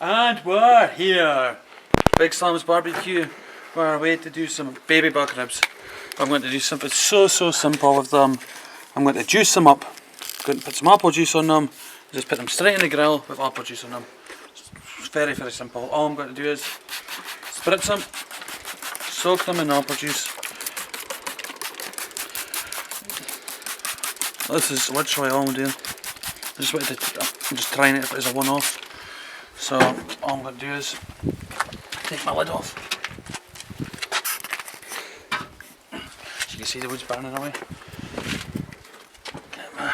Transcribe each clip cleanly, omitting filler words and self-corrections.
And we're here, BigSam'sBbq. We're on our way to do some baby back ribs. I'm going to do something so simple with them. I'm going to juice them up. I'm going to put some apple juice on them. Just put them straight in the grill with apple juice on them. It's very simple. All I'm going to do is spritz them, soak them in apple juice. This is literally all I'm doing. I'm just trying it as a one-off. So all I'm going to do is take my lid off. As you can see, the wood's burning away. Get the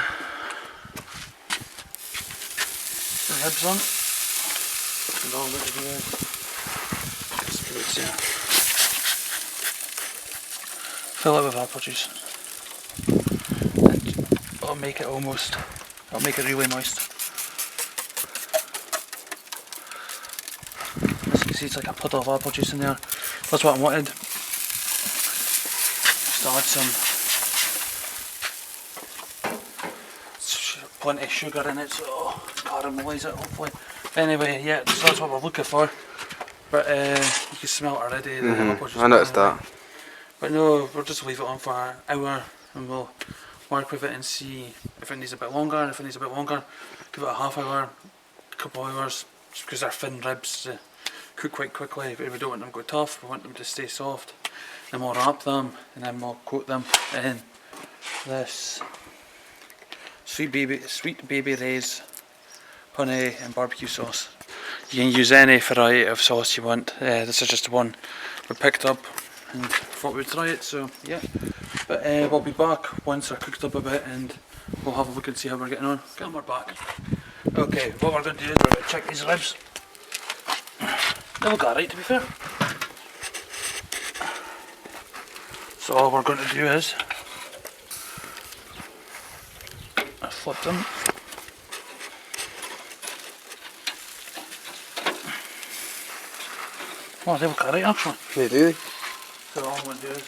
ribs on. And all I'm going to do is spritz here. Fill it with apple juice. I'll make it really moist. As you can see, it's like a puddle of apple juice in there. That's what I wanted. Just add some plenty of sugar in it, so caramelise it hopefully. Anyway, yeah, so that's what we're looking for. But you can smell it already. The apple juice. I noticed that. But no, we'll just leave it on for an hour and we'll work with it and see if it needs a bit longer. If it needs a bit longer, give it a half hour, a couple of hours, just because they're thin ribs to cook quite quickly. We don't want them to go tough, we want them to stay soft. Then we'll wrap them and then we'll coat them in this sweet baby Ray's honey and barbecue sauce. You can use any variety of sauce you want. This is just the one we picked up and thought we'd try it, so yeah. But we'll be back once they're cooked up a bit and we'll have a look and see how we're getting on. And we're back. Okay, what we're going to do is we're going to check these ribs. They look alright, to be fair. So all we're going to do is flip them. Oh, they look alright actually. They do. So all I'm going to do is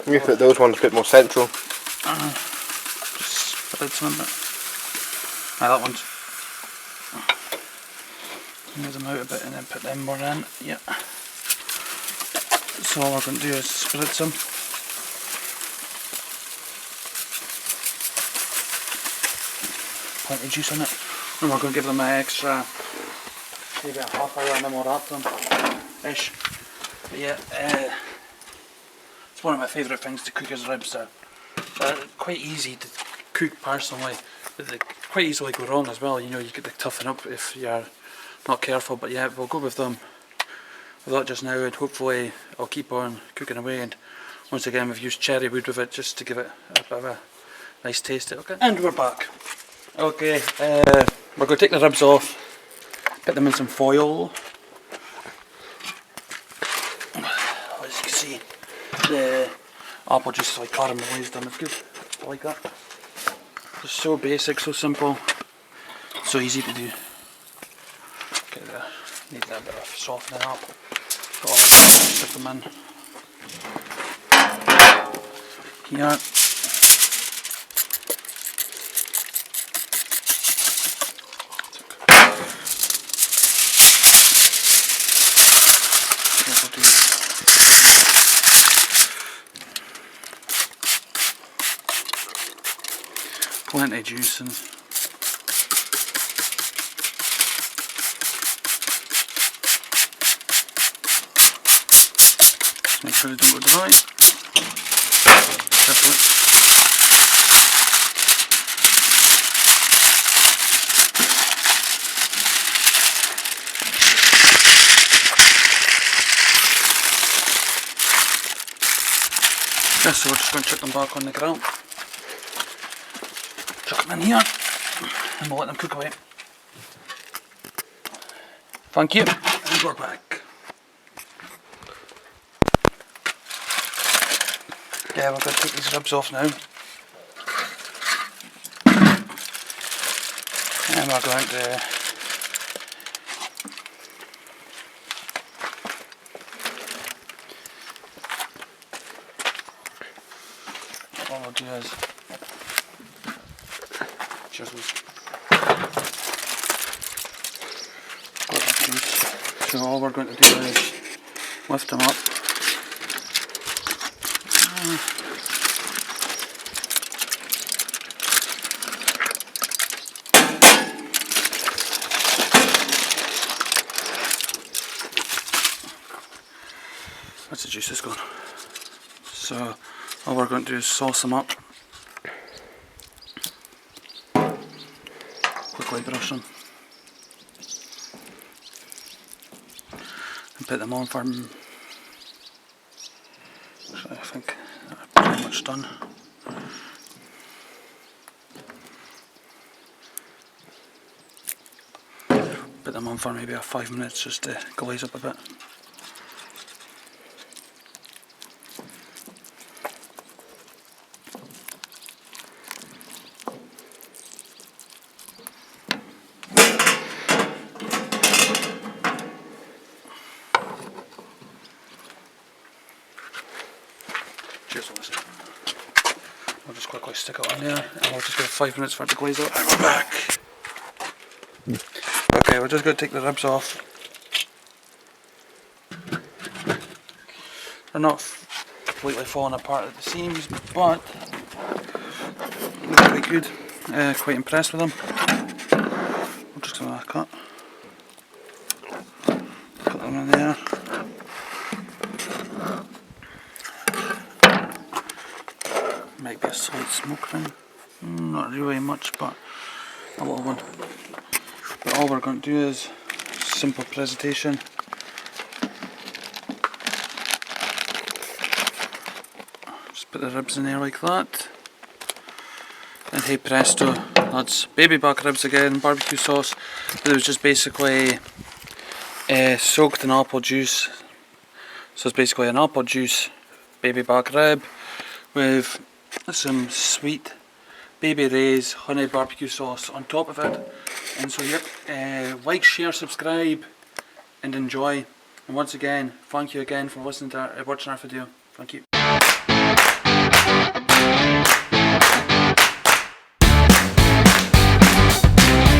you put those ones a bit more central. Just spread some of it. That one's. Move them out a bit and then put them more in. Yep. So all we're going to do is spread some. Plenty of juice in it. And we're going to give them an extra, maybe a half hour and then we'll wrap them. Ish. But yeah, it's one of my favourite things to cook is ribs. They're quite easy to cook personally, but they quite easily go wrong as well. You know, you get to toughen up if you're not careful. But yeah, we'll go with them with that just now, and hopefully I'll keep on cooking away. And once again, we've used cherry wood with it just to give it a bit of a nice taste. Okay, and we're back. Okay, we're going to take the ribs off, put them in some foil. As you can see, the apple juice is like caramelised them. It's good. I like that. It's so basic, so simple, so easy to do. Okay, there. Need a bit of softening up. Got all of that. Stick them in here. Plenty of juice and just make sure they don't go dry. Carefully. Okay, so we're just going to chuck them back on the grill. Chuck them in here and we'll let them cook away. Thank you, and we're back. Yeah, we're going to take these ribs off now. And we're going to what we'll do is just got the juice. So all we're going to do is lift them up. That's the juice is gone. So all we're going to do is sauce them up. Quickly brush them. And put them on for, actually I think they're pretty much done. Put them on for maybe 5 minutes just to glaze up a bit. Cheers, Melissa. We'll just quickly stick it on there and we'll just give it 5 minutes for it to glaze up and we're back. Okay, we're just going to take the ribs off. They're not completely falling apart at the seams, but they're quite good. Quite impressed with them. We're just going to cut them in there. Might be a slight smoke ring, not really much, but a little one. But all we're going to do is simple presentation. Just put the ribs in there like that. And hey presto, that's baby back ribs again, barbecue sauce. But it was just basically soaked in apple juice. So it's basically an apple juice baby back rib with some sweet baby Ray's honey barbecue sauce on top of it. And so yep, like, share, subscribe and enjoy. And once again, thank you again for listening to watching our video. Thank you.